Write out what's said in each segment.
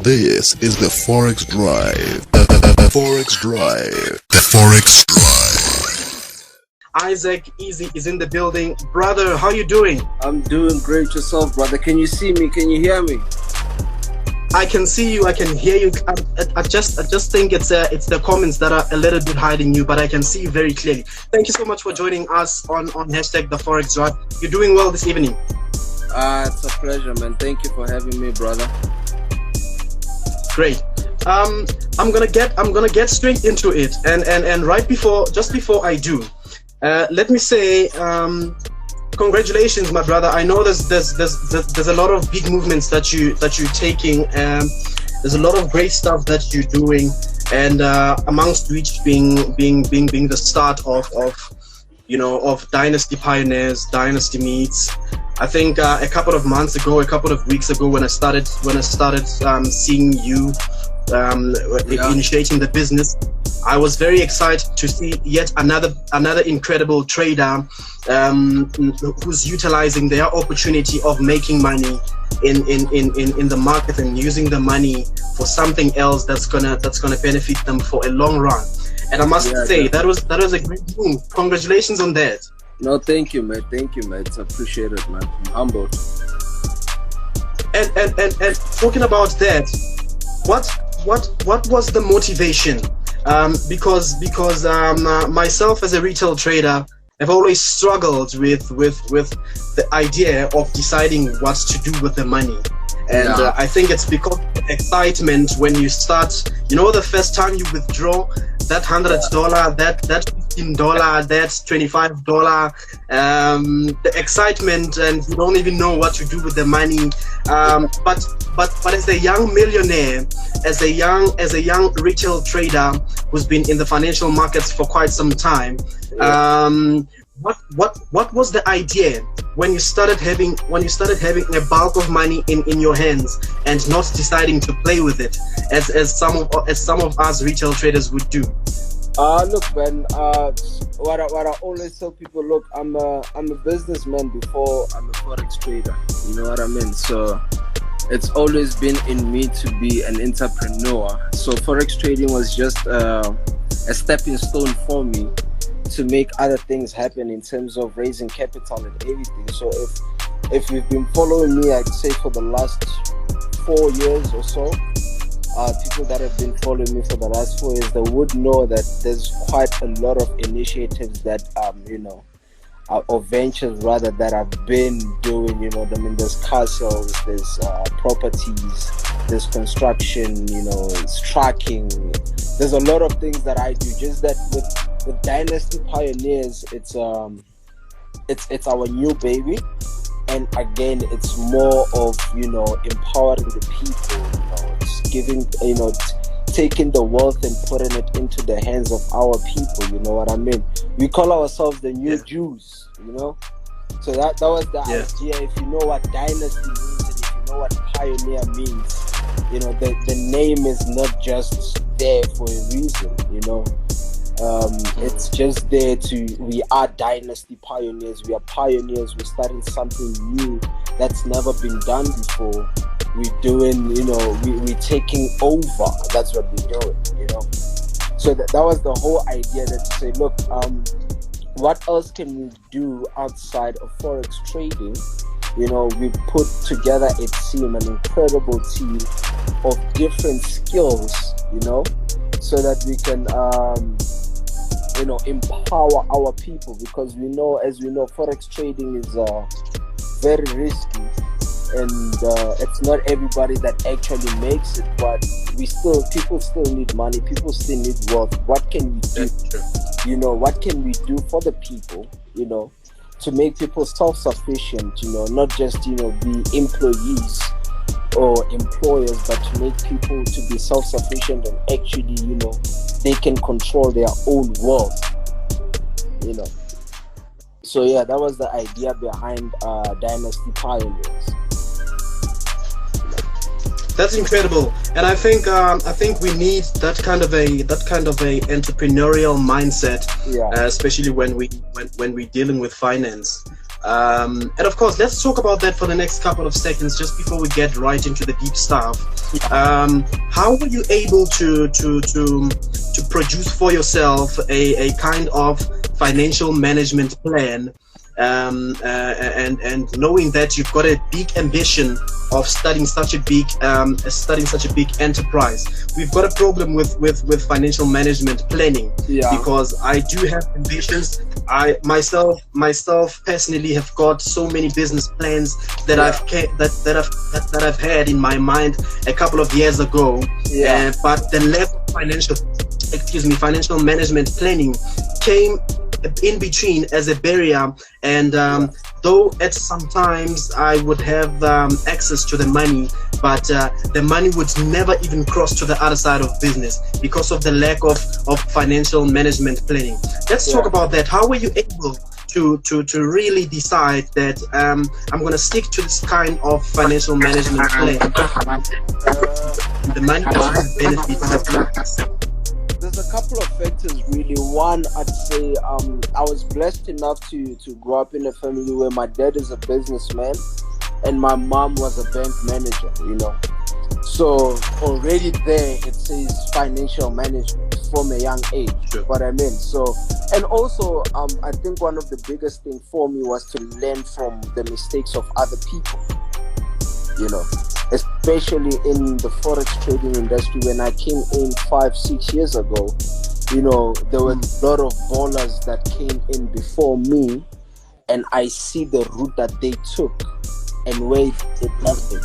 This is the Forex Drive. The Forex Drive. The Forex Drive. Isaac Easy is in the building. Brother, how you doing? I'm doing great. Yourself, brother? Can you see me? Can you hear me? I can see you. I can hear you. I just think it's the comments that are a little bit hiding you, but I can see you very clearly. Thank you so much for joining us on hashtag the Forex Drive. You're doing well this evening. It's a pleasure, man. Thank you for having me, brother. Great. I'm gonna get straight into it, and just before I do, let me say congratulations, my brother. I know there's a lot of big movements that you're taking. There's a lot of great stuff that you're doing, and amongst which being the start of Dynasty Pioneers, Dynasty Meets. I think a couple of weeks ago, when I started seeing you initiating the business, I was very excited to see yet another incredible trader who's utilizing their opportunity of making money in the market and using the money for something else that's gonna benefit them for a long run. And I must say that was a great move. Congratulations on that. No, thank you, mate. It's appreciated, man. I'm humbled. And talking about that, what was the motivation? Because myself as a retail trader, I've always struggled with the idea of deciding what to do with the money. And I think it's because of excitement when you start, the first time you withdraw that $100, that $15, that $25, the excitement, and you don't even know what to do with the money. But as a young millionaire, as a young retail trader who's been in the financial markets for quite some time, what was the idea when you started having a bulk of money in your hands and not deciding to play with it as some of us retail traders would do? Look, man. What I always tell people, look, I'm a businessman before I'm a forex trader. You know what I mean? So it's always been in me to be an entrepreneur. So forex trading was just a stepping stone for me to make other things happen in terms of raising capital and everything. So if you've been following me, I'd say for the last 4 years or so, people that have been following me for the last 4 years, they would know that there's quite a lot of initiatives that or ventures rather that I've been doing. There's car sales, there's properties, there's construction, it's tracking. There's a lot of things that I do. Just that with Dynasty Pioneers, it's our new baby, and again, it's more of empowering the people. It's giving, taking the wealth and putting it into the hands of our people. You know what I mean? We call ourselves the new Jews. So that was the idea. If you know what dynasty means, and if you know what pioneer means, the name is not just there for a reason. It's just there we are Dynasty Pioneers. We are pioneers. We're starting something new that's never been done before. We're doing, we're taking over. That's what we're doing, So that was the whole idea, that to say, look, what else can we do outside of forex trading? We put together a team, an incredible team of different skills, so that we can, empower our people, because as we know, forex trading is very risky, and it's not everybody that actually makes it. But people still need money. People still need wealth. What can we do? What can we do for the people? To make people self-sufficient. Not just be employees or employers, but to make people to be self-sufficient and actually they can control their own wealth. So that was the idea behind Dynasty Pioneers. That's incredible, and I think we need that kind of a entrepreneurial mindset, especially when we're dealing with finance. And of course, let's talk about that for the next couple of seconds, just before we get right into the deep stuff. How were you able to produce for yourself a kind of financial management plan, and knowing that you've got a big ambition of studying such a big enterprise? We've got a problem with financial management planning, because I do have ambitions. I myself personally have got so many business plans that I've had in my mind a couple of years ago. But the level of financial management planning came in between as a barrier, and though at sometimes I would have access to the money, but the money would never even cross to the other side of business because of the lack of financial management planning. Let's talk about that. How were you able to really decide that I'm going to stick to this kind of financial management plan? The money doesn't benefit. There's a couple of factors really. One, I'd say I was blessed enough to grow up in a family where my dad is a businessman and my mom was a bank manager, So already there it says financial management from a young age. What I mean. So, and also I think one of the biggest thing for me was to learn from the mistakes of other people. Especially in the forex trading industry. When I came in 5-6 years ago, there were a lot of ballers that came in before me, and I see the route that they took and where it landed,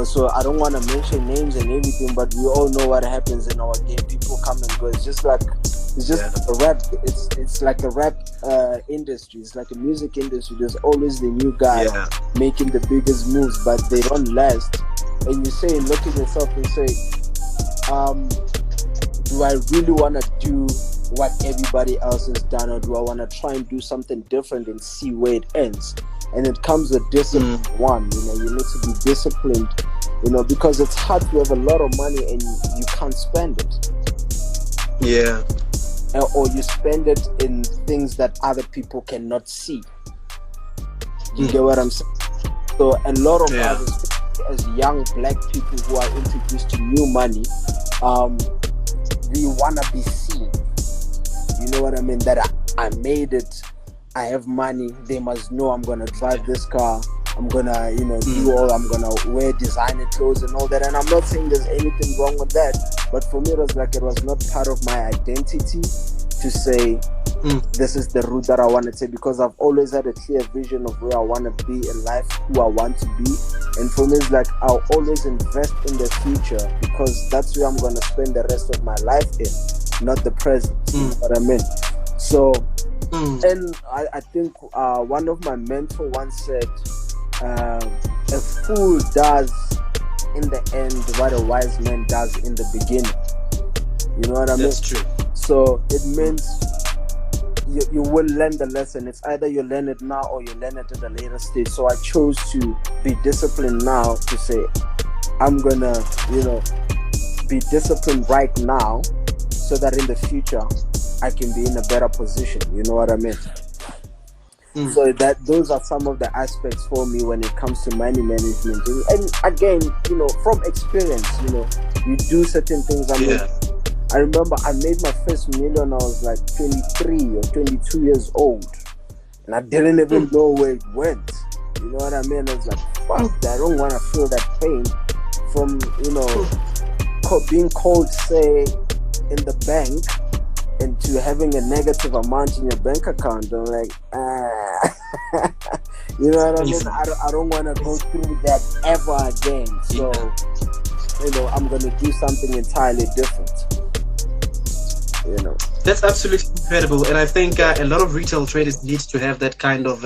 so I don't want to mention names and everything, but we all know what happens in our game. People come and go. It's just a rap. It's like a rap industry. It's like a music industry. There's always the new guy making the biggest moves, but they don't last. And you say, look at yourself and say, do I really want to do what everybody else has done, or do I want to try and do something different and see where it ends? And it comes with discipline. You need to be disciplined, because it's hard to have a lot of money and you can't spend it. Or you spend it in things that other people cannot see. You get what I'm saying? So a lot of us, as young black people who are introduced to new money, we want to be seen. You know what I mean? That I made it, I have money, they must know I'm going to drive this car, I'm going to, I'm going to wear designer clothes and all that. And I'm not saying there's anything wrong with that, but for me it was not part of my identity to say, this is the route that I want to take, because I've always had a clear vision of where I want to be in life, who I want to be. And for me, it's like I'll always invest in the future, because that's where I'm going to spend the rest of my life in, not the present. You know what I mean? So, and I think one of my mentors once said, a fool does in the end what a wise man does in the beginning. You know what I mean? That's true. So it means you will learn the lesson. It's either you learn it now or you learn it at a later stage. So I chose to be disciplined now, to say I'm gonna, be disciplined right now, so that in the future I can be in a better position. You know what I mean? So those are some of the aspects for me when it comes to money management. And again, from experience, you do certain things. I remember I made my first million, I was like 23 or 22 years old, and I didn't even know where it went. You know what I mean? I was like, fuck that, I don't want to feel that pain from, being called, say, in the bank, and to having a negative amount in your bank account. I'm like, you know what I mean? I don't want to go through that ever again. So, I'm going to do something entirely different. That's absolutely incredible, and I think a lot of retail traders need to have that kind of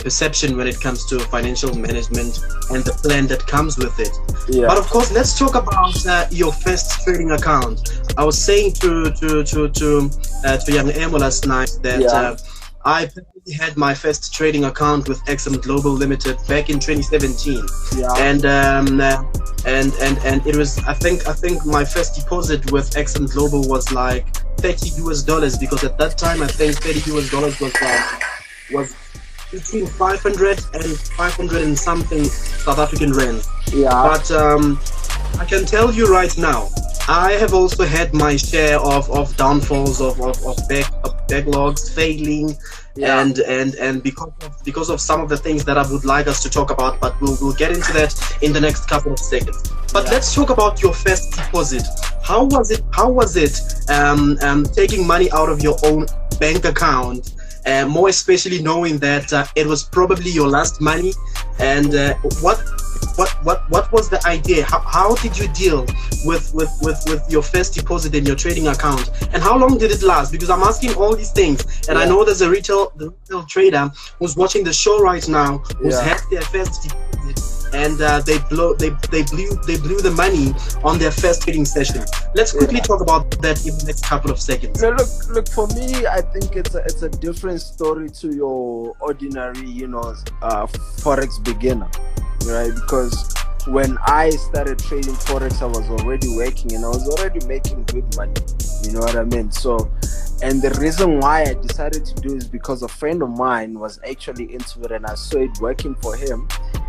perception when it comes to financial management and the plan that comes with it. But of course, let's talk about your first trading account. I was saying to young Emo last night that I personally had my first trading account with XM Global Limited back in 2017, and it was, I think my first deposit with XM Global was like $30 US, because at that time I think $30 US was like was between 500 and 500 and something South African rand. Yeah. But I can tell you right now, I have also had my share of downfalls, of backlogs, failing, Yeah. and because of some of the things that I would like us to talk about, but we'll get into that in the next couple of seconds. But let's talk about your first deposit. How was it? Taking money out of your own bank account? More especially knowing that it was probably your last money, and what was the idea? How did you deal with your first deposit in your trading account, and how long did it last? Because I'm asking all these things, and I know there's a retail trader who's watching the show right now who's had their first deposit, and they blew the money on their first trading session. Let's quickly talk about that in the next couple of seconds. No, look. For me, I think it's a different story to your ordinary, forex beginner, right? Because when I started trading forex, I was already working and I was already making good money. You know what I mean? So, and the reason why I decided to do is because a friend of mine was actually into it and I saw it working for him,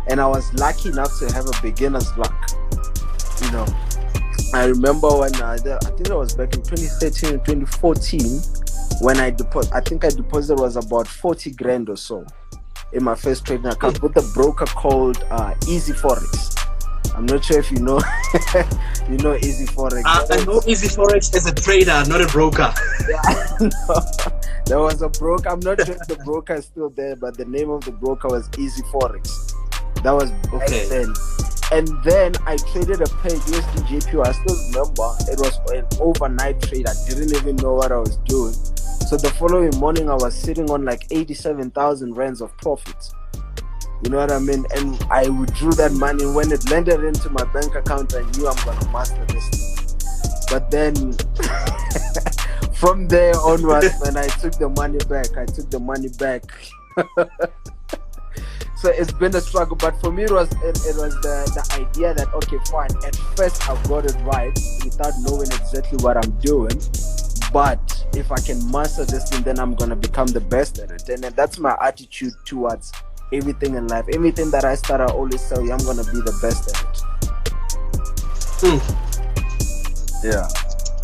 and I was lucky enough to have a beginner's luck. You know, I remember when I think it was back in 2013 and 2014 when I think I deposited was about 40 grand or so in my first trading account with a broker called Easy Forex. I'm not sure if you know you know Easy Forex. I know Easy Forex as a trader, not a broker. Yeah, no, there was a broker. I'm not sure if the broker is still there, but the name of the broker was Easy Forex. That was back then. And then I traded a pair USD JPY. I still remember it was an overnight trade. I didn't even know what I was doing. So the following morning, I was sitting on like 87,000 rands of profits. You know what I mean? And I withdrew that money. When it landed into my bank account, I knew I'm going to master this thing. But then from there onwards, when I took the money back. So it's been a struggle, but for me it was the idea that, okay, fine, at first I've got it right without knowing exactly what I'm doing, but if I can master this thing, then I'm gonna become the best at it. And that's my attitude towards everything in life. Everything that I start, I always tell you I'm gonna be the best at it. Yeah.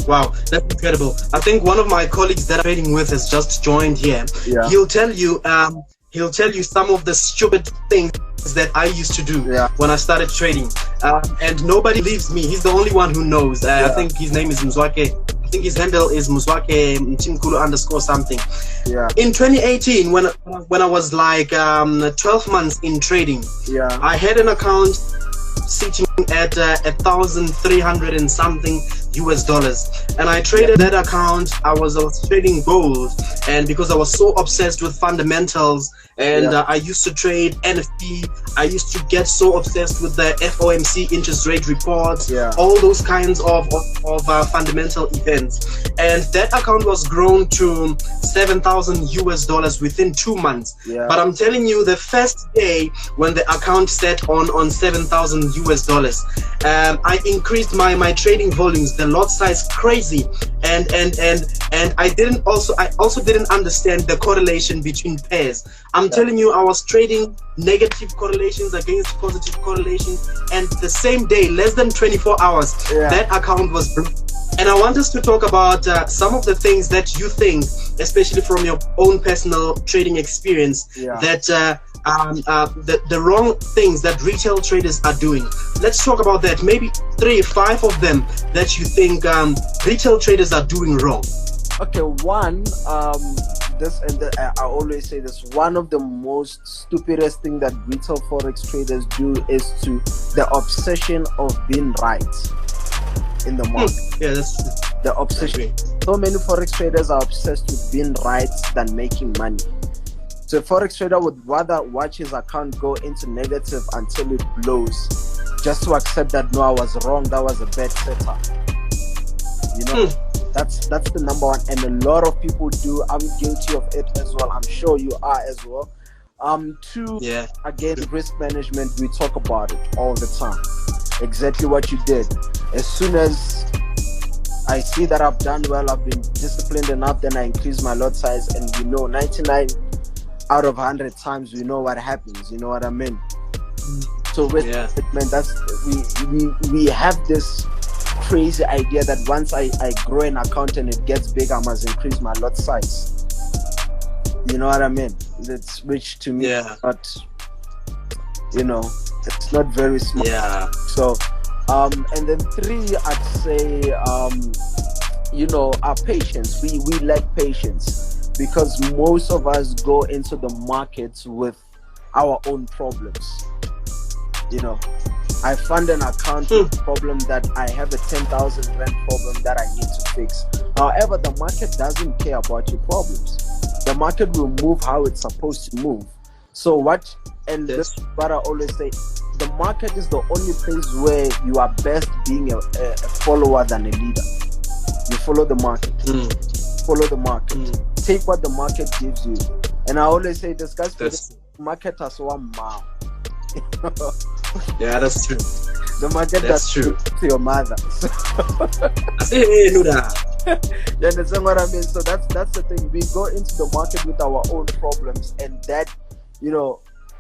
Wow, that's incredible. I think one of my colleagues that I'm trading with has just joined here. Yeah. He'll tell you some of the stupid things that I used to do when I started trading, and nobody believes me. He's the only one who knows. I think his name is Mzwake. I think his handle is Mzwake Mtimkulu _ something. Yeah. In 2018, when I was like 12 months in trading, I had an account sitting at 1,300 and something US dollars, and I traded that account. I was trading gold, and because I was so obsessed with fundamentals, and I used to trade NFT, I used to get so obsessed with the FOMC interest rate reports, all those kinds of fundamental events, and that account was grown to 7,000 US dollars within 2 months. But I'm telling you, the first day when the account set on 7,000 US dollars, I increased my trading volumes, the lot size crazy, and I also didn't understand the correlation between pairs. I'm telling you, I was trading negative correlations against positive correlations, and the same day, less than 24 hours, that account was broke. And I want us to talk about some of the things that you think, especially from your own personal trading experience, that the wrong things that retail traders are doing. Let's talk about that. Maybe 3 or 5 of them that you think retail traders are doing wrong. Okay, one, I always say this, one of the most stupidest thing that retail forex traders do is the obsession of being right in the market. Yeah, that's true. The obsession. So many forex traders are obsessed with being right than making money. So a forex trader would rather watch his account go into negative until it blows, just to accept that, no, I was wrong, that was a bad setup. You know, that's the number one, and a lot of people do. I'm guilty of it as well. I'm sure you are as well. Two, again, risk management. We talk about it all the time. Exactly what you did. As soon as I see that I've done well, I've been disciplined enough, then I increase my lot size, and 99 out of 100 times we know what happens. You know what I mean? So with man, that's we have this crazy idea that once I grow an account and it gets big, I must increase my lot size. You know what I mean? That's which to me is not, it's not very smart. Yeah. So and then 3, I'd say our patience. We lack patience because most of us go into the markets with our own problems. I fund an account with a problem that I have a 10,000 rand problem that I need to fix. However, the market doesn't care about your problems. The market will move how it's supposed to move. So this is what I always say, the market is the only place where you are best being a follower than a leader. You follow the market. Follow the market. Take what the market gives you. And I always say, this guy's the market has one mile. Yeah, that's true. The market that's true to your mother. You understand what I mean? So that's the thing. We go into the market with our own problems, and that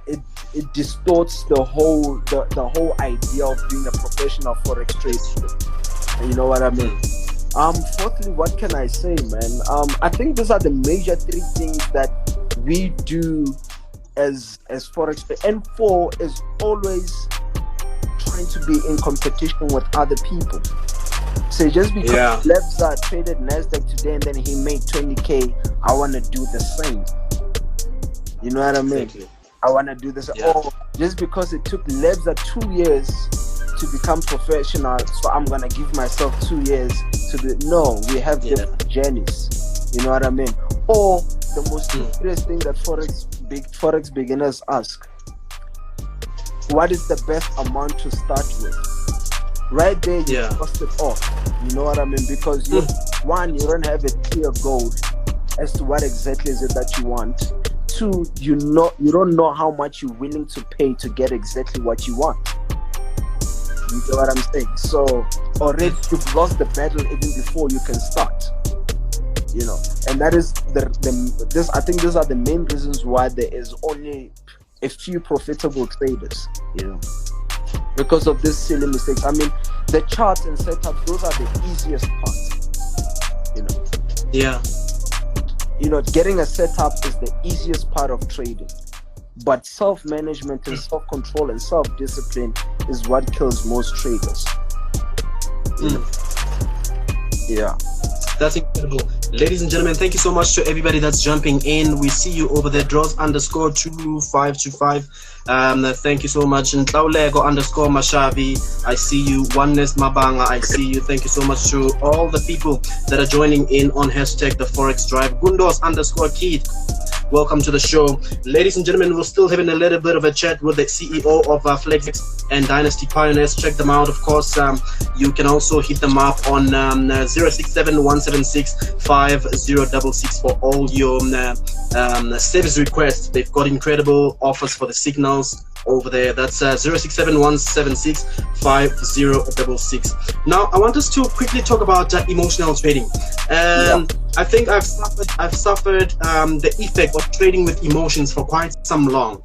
it distorts the whole idea of being a professional forex trader. You know what I mean? Fourthly, what can I say, man? I think these are the major 3 things that we do as forex. And 4 is always trying to be in competition with other people. So just because Lebza traded Nasdaq today and then he made 20k, I want to do the same. You know what I mean? Exactly. I want to do this. Or just because it took Lebza 2 years to become professional, so I'm gonna give myself 2 years to do. No, we have different journeys. You know what I mean? Or the most serious thing that forex beginners ask: what is the best amount to start with? Right there, you cost it off. You know what I mean? Because you don't have a clear goal as to what exactly is it that you want. 2, you don't know how much you're willing to pay to get exactly what you want. You know what I'm saying? So already you've lost the battle even before you can start. And that is I think those are the main reasons why there is only a few profitable traders. Because of this silly mistakes. I mean, the charts and setups, those are the easiest part. Getting a setup is the easiest part of trading. But self-management and self-control and self-discipline is what kills most traders. Yeah. That's incredible. Ladies and gentlemen, thank you so much to everybody that's jumping in. We see you over there, draws_2525. Thank you so much. And _Mashavi, I see you. Oneness Mabanga, I see you. Thank you so much to all the people that are joining in on hashtag the Forex Drive. Gundos_Keith, welcome to the show. Ladies and gentlemen, we're still having a little bit of a chat with the CEO of Flexy and Dynasty Pioneers. Check them out. Of course, you can also hit them up on 067-176-5066 for all your service requests. They've got incredible offers for the signals over there. That's 067-176-5066. Now, I want us to quickly talk about emotional trading. I think I've suffered the effect of trading with emotions for quite some long.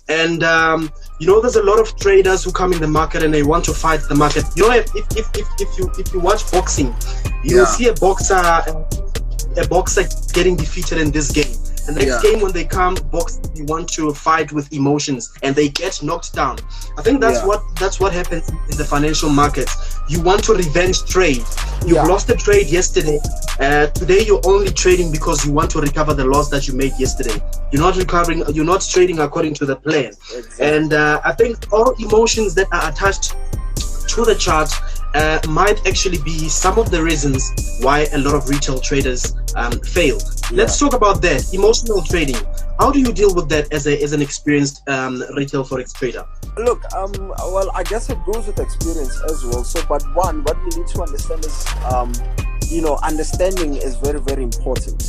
And there's a lot of traders who come in the market and they want to fight the market. If you watch boxing, you'll see a boxer getting defeated in this game. And next game when they come box, you want to fight with emotions and they get knocked down. I think that's what happens in the financial markets. You want to revenge trade. You've lost the trade yesterday. Today you're only trading because you want to recover the loss that you made yesterday. You're not trading according to the plan. Exactly. And I think all emotions that are attached to the chart might actually be some of the reasons why a lot of retail traders fail. Let's talk about that. Emotional trading. How do you deal with that as an experienced retail forex trader? Look, well, I guess it goes with experience as well. So, but what we need to understand is, understanding is very, very important.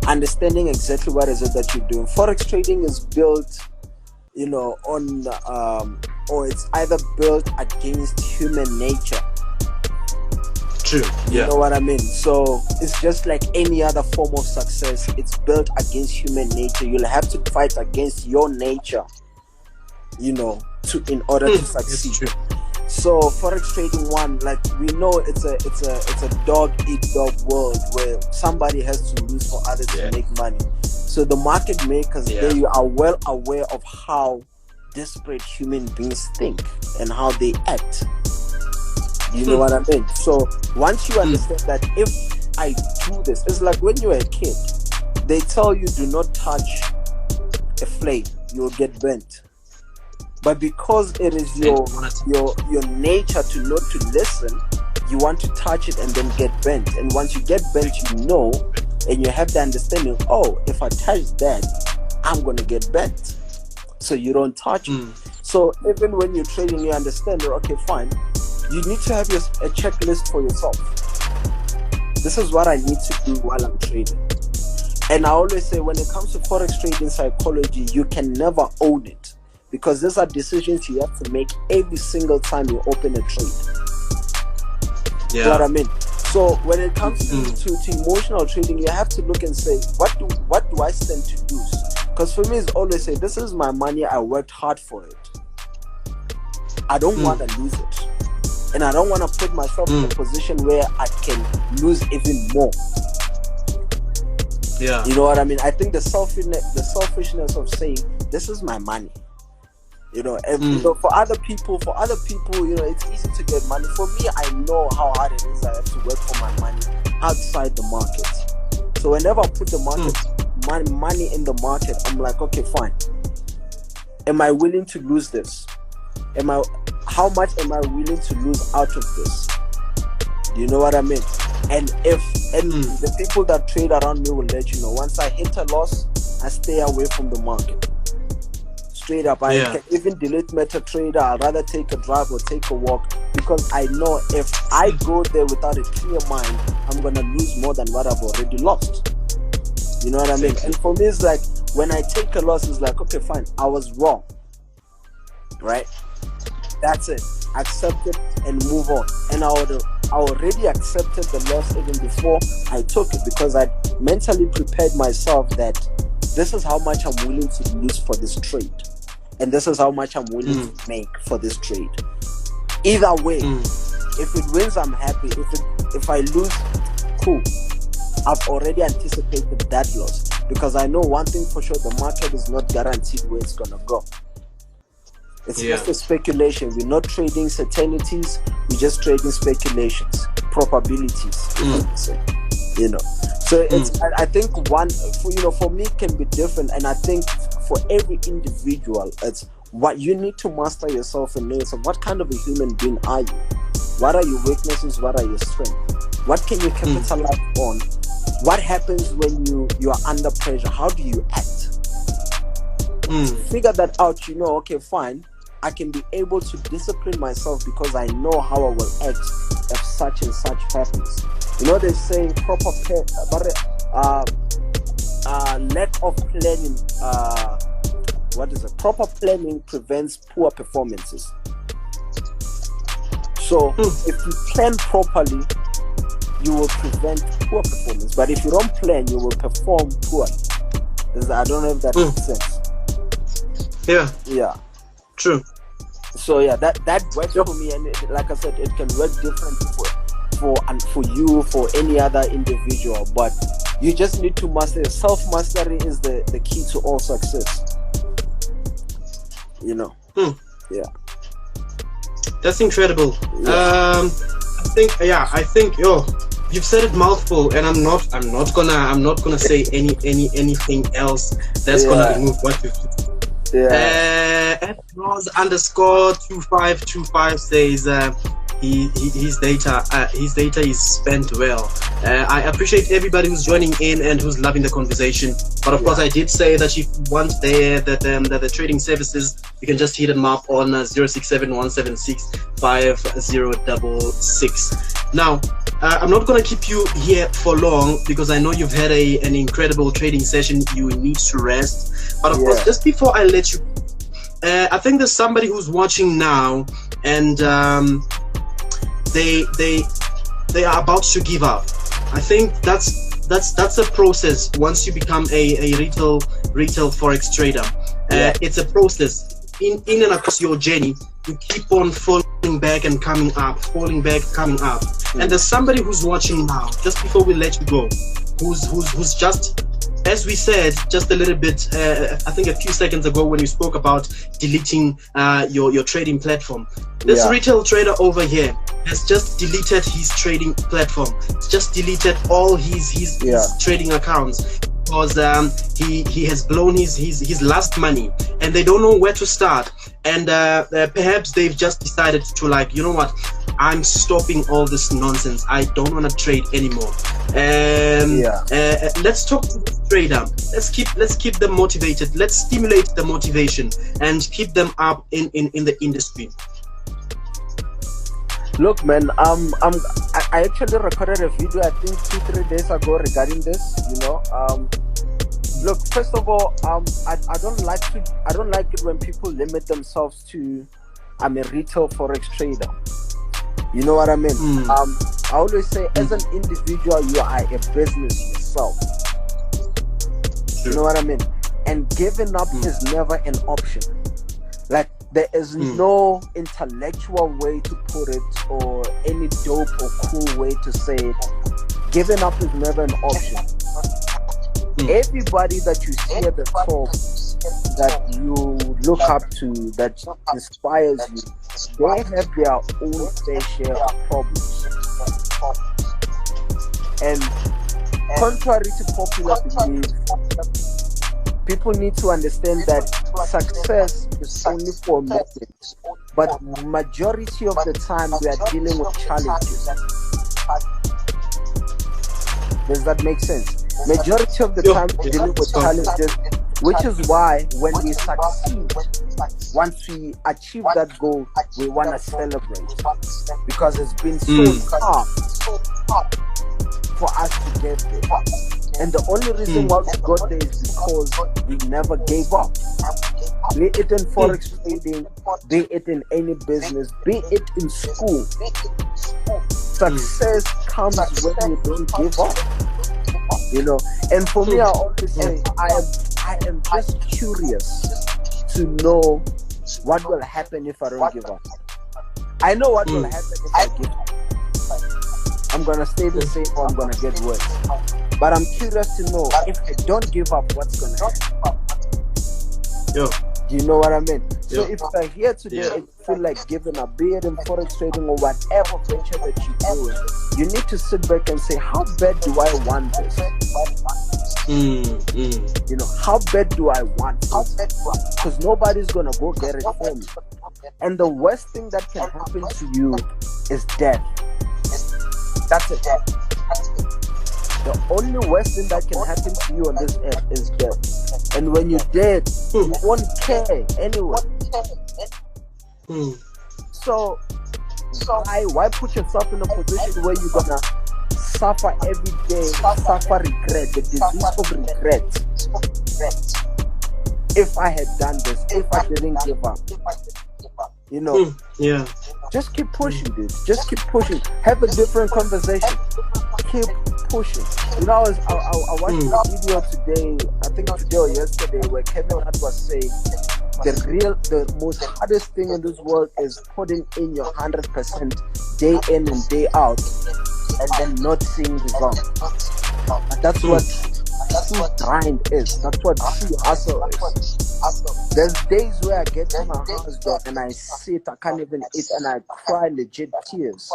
Understanding exactly what is it that you're doing. Forex trading is built, on, or it's either built against human nature. True. You know what I mean? So it's just like any other form of success. It's built against human nature. You'll have to fight against your nature, you know, in order to succeed. So forex trading, one, like we know it's a dog eat dog world where somebody has to lose for others to make money. So the market makers, they are well aware of how desperate human beings think and how they act. You know what I mean? So once you understand that if I do this, it's like when you're a kid, they tell you do not touch a flame, you'll get burnt. But because it is your nature to not to listen, you want to touch it and then get bent. And once you get bent, you know, and you have the understanding, oh, if I touch that, I'm going to get bent. So you don't touch it. So even when you're trading, you understand that, okay, fine. You need to have a checklist for yourself. This is what I need to do while I'm trading. And I always say, when it comes to forex trading psychology, you can never own it. Because these are decisions you have to make every single time you open a trade. You know what I mean? So when it comes to emotional trading, you have to look and say, what do I stand to lose? Because for me, it's always say, this is my money, I worked hard for it. I don't want to lose it. And I don't want to put myself in a position where I can lose even more. Yeah. You know what I mean? I think the selfishness of saying, this is my money. You know, and you know, for other people, you know, it's easy to get money. For me, I know how hard it is. I have to work for my money outside the market. So whenever I put the money in the market, I'm like, okay, fine. Am I willing to lose this? How much am I willing to lose out of this? Do you know what I mean? And the people that trade around me will let you know. Once I hit a loss, I stay away from the market. Straight up, I can even delete MetaTrader. I'd rather take a drive or take a walk, because I know if I go there without a clear mind, I'm gonna lose more than what I've already lost. You know what I mean? And for me, it's like when I take a loss, it's like, okay, fine, I was wrong, right? That's it. Accept it and move on. And I already accepted the loss even before I took it, because I mentally prepared myself that this is how much I'm willing to lose for this trade. And this is how much I'm willing to make for this trade. Either way, if it wins, I'm happy. If I lose, cool. I've already anticipated that loss, because I know one thing for sure: the market is not guaranteed where it's gonna go. It's just a speculation. We're not trading certainties. We're just trading speculations, probabilities. You know. So it's. I think for me, it can be different, and I think for every individual, it's what you need to master yourself and know yourself. What kind of a human being are you? What are your weaknesses? What are your strengths? What can you capitalize on? What happens when you are under pressure? How do you act? Figure that out. You know, okay, fine. I can be able to discipline myself because I know how I will act if such and such happens. You know, they say lack of planning. Proper planning prevents poor performances. So if you plan properly, you will prevent poor performance. But if you don't plan, you will perform poorly. I don't know if that makes sense. Yeah. True. So yeah, that works for me, and like I said, it can work differently for you, for any other individual. But you just need to master it. Self-mastery is the key to all success. You know. Yeah. That's incredible. I think you've said it mouthful, and I'm not gonna say anything else that's gonna remove what you've said. @Ross_2525 says his data is spent well. I appreciate everybody who's joining in and who's loving the conversation. But of course, I did say that if you want the trading services, you can just hit them up on 0671765066. Now, I'm not going to keep you here for long, because I know you've had an incredible trading session. You need to rest. But of course, just before I let you, I think there's somebody who's watching now, and they they are about to give up. I think that's a process. Once you become a retail forex trader, it's a process. In and across your journey, you keep on falling back and coming up, falling back, coming up. And there's somebody who's watching now, just before we let you go, who's just, as we said just a little bit, I think a few seconds ago when you spoke about deleting your trading platform. This retail trader over here has just deleted his trading platform. He's just deleted all his trading accounts, because he has blown his last money, and they don't know where to start. And perhaps they've just decided to, like, you know what, I'm stopping all this nonsense. I don't want to trade anymore. Let's talk to the trader. Let's keep them motivated. Let's stimulate the motivation and keep them up in the industry. Look, man, I actually recorded a video, I think 2-3 days ago, regarding this. Look, first of all, I don't like it when people limit themselves to, I'm a retail forex trader. You know what I mean? I always say, as an individual, you are a business yourself. You know what I mean? And giving up is never an option. Like, there is no intellectual way to put it, or any dope or cool way to say it. Giving up is never an option. Everybody that you see at the top, that you look up to, that inspires you, they have their own fair share of problems. And contrary to popular belief, people need to understand that success is only for a moment, but majority of the time we are dealing with challenges. Does that make sense? Majority of the time we're dealing with challenges, which is why when we succeed, once we achieve that goal, we want to celebrate, because it's been so hard for us to get there. And the only reason why we got there is because we never gave up. Be it in forex trading, be it in any business, be it in school. Success comes when you don't give up. And for me, I always say, I am just curious to know what will happen if I don't give up. I know what will happen if I give up. I'm gonna stay the same, or I'm gonna get worse. But I'm curious to know, if I don't give up, what's gonna happen? Do you know what I mean? So if you're here today and you feel like giving up, be it in forex trading or whatever venture that you're doing, you need to sit back and say, how bad do I want this? How bad do I want this? Because nobody's gonna go get it for me. And the worst thing that can happen to you is death. That's it. The only worst thing that can happen to you on this earth is death. And when you're dead, you won't care anyway. So why put yourself in a position where you're gonna suffer every day, suffer regret, the disease of regret? If I had done this, if I didn't give up, just keep pushing, dude. Just keep pushing. Have a different conversation. Keep pushing. I watched a video today, I think today or yesterday, where Kevin Hart was saying the most hardest thing in this world is putting in your 100% day in and day out, and then not seeing results. That's what true grind is. That's what true hustle is. There's days where I get to my house, though, and I sit, I can't even eat, and I cry legit tears,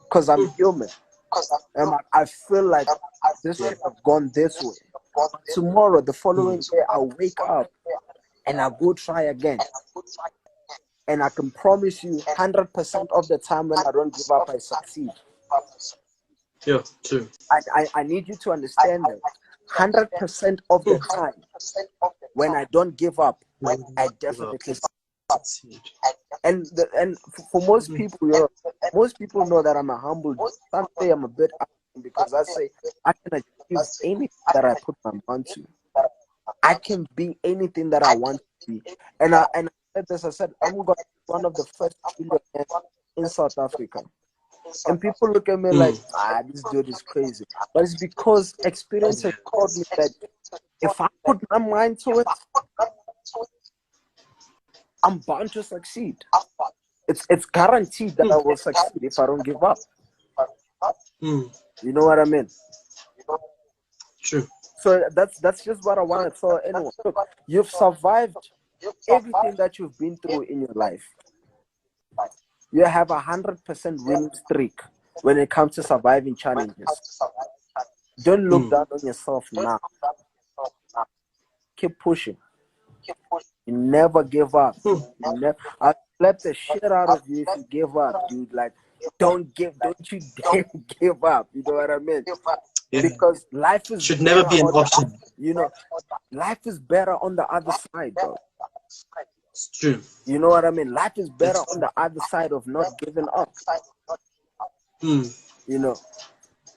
because I'm human. And I feel like this should have gone this way. Tomorrow, the following day, I'll wake up and I'll go try again. And I can promise you, 100% of the time when I don't give up, I succeed. Yeah, true. I need you to understand that 100% of the time when I don't give up, I definitely succeed. And for most people, most people know that I'm a humble. Some say I'm a bit humble, because I say I can achieve anything that I put my mind to. I can be anything that I want to be. And I said this. I said I'm going to be one of the first billionaires in South Africa. And people look at me like, this dude is crazy. But it's because experience has taught me that if I put my mind to it, I'm bound to succeed. It's guaranteed that I will succeed if I don't give up. You know what I mean? True. So that's just what I want to tell anyone. Look, you've survived everything that you've been through in your life. You have 100% winning streak when it comes to surviving challenges. Don't look down on yourself now. Keep pushing. You never give up. I'll slap the shit out of you if you give up, dude. Like, don't you dare give up. You know what I mean? Yeah. Because life is should never be an option. Life is better on the other side, bro. It's true. You know what I mean? Life is better on the other side of not giving up. You know,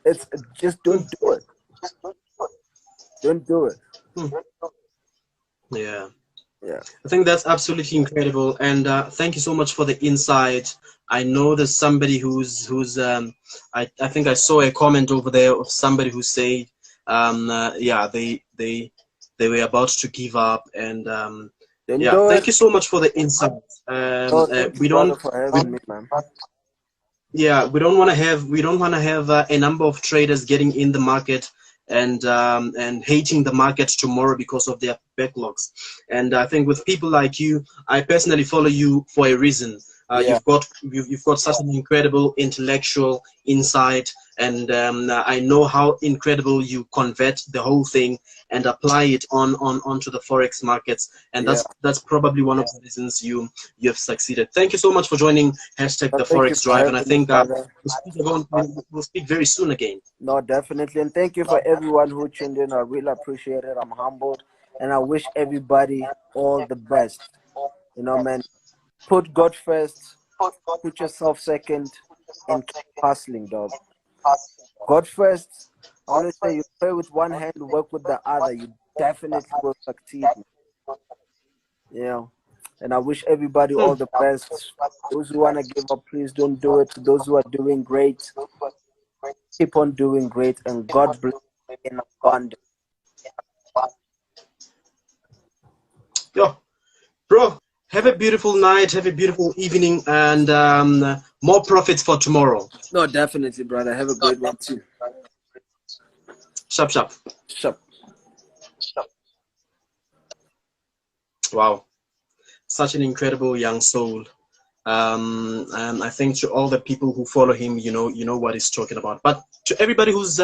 it's just don't do it. Don't do it. Yeah. Yeah. I think that's absolutely incredible, and thank you so much for the insight. I know there's somebody who's I think I saw a comment over there of somebody who said yeah, they were about to give up, and yeah, thank you so much for the insight. We don't for having me, man. Yeah, we don't want to have a number of traders getting in the market and hating the market tomorrow because of their backlogs. And I think with people like you, I personally follow you for a reason. You've got such an incredible intellectual insight, and I know how incredible you convert the whole thing and apply it onto the forex markets, and that's probably one of the reasons you have succeeded. Thank you so much for joining hashtag the Forex Drive, and I think we'll speak very soon again. No, definitely, and thank you for everyone who tuned in. I really appreciate it. I'm humbled, and I wish everybody all the best. You know, man. Put God first, put yourself second, and keep hustling, dog. God first. I always say you pray with one hand, work with the other. You definitely will succeed. Yeah. And I wish everybody all the best. Those who want to give up, please don't do it. Those who are doing great, keep on doing great. And God bless you in abundance. Yo, bro. Have a beautiful night, have a beautiful evening, and more profits for tomorrow. No, definitely, brother. Have a great one too. Sharp, sharp. Sharp. Wow. Such an incredible young soul. And I think to all the people who follow him, you know what he's talking about. But to everybody who's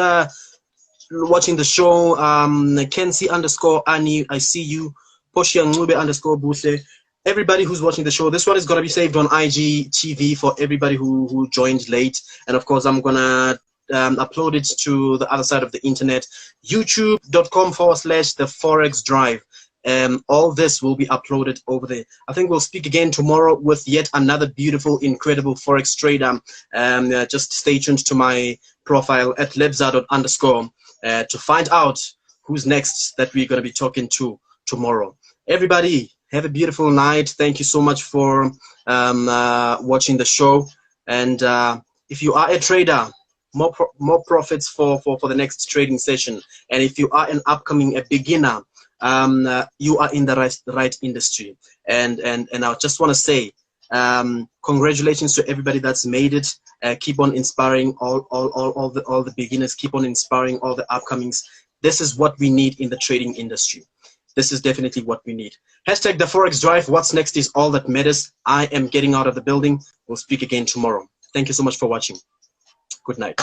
watching the show, Kensi_Ani, I see you. Poshi_Buse. Everybody who's watching the show, this one is going to be saved on IGTV for everybody who joined late. And of course, I'm going to upload it to the other side of the internet, youtube.com/the Forex Drive. All this will be uploaded over there. I think we'll speak again tomorrow with yet another beautiful, incredible Forex trader. Just stay tuned to my profile at lebzado_ to find out who's next that we're going to be talking to tomorrow. Everybody, have a beautiful night. Thank you so much for watching the show. And if you are a trader, more profits for the next trading session. And if you are a beginner, you are in the right industry. And I just want to say congratulations to everybody that's made it. Keep on inspiring all the beginners. Keep on inspiring all the upcomings. This is what we need in the trading industry. This is definitely what we need. Hashtag the Forex Drive. What's next is all that matters. I am getting out of the building. We'll speak again tomorrow. Thank you so much for watching. Good night.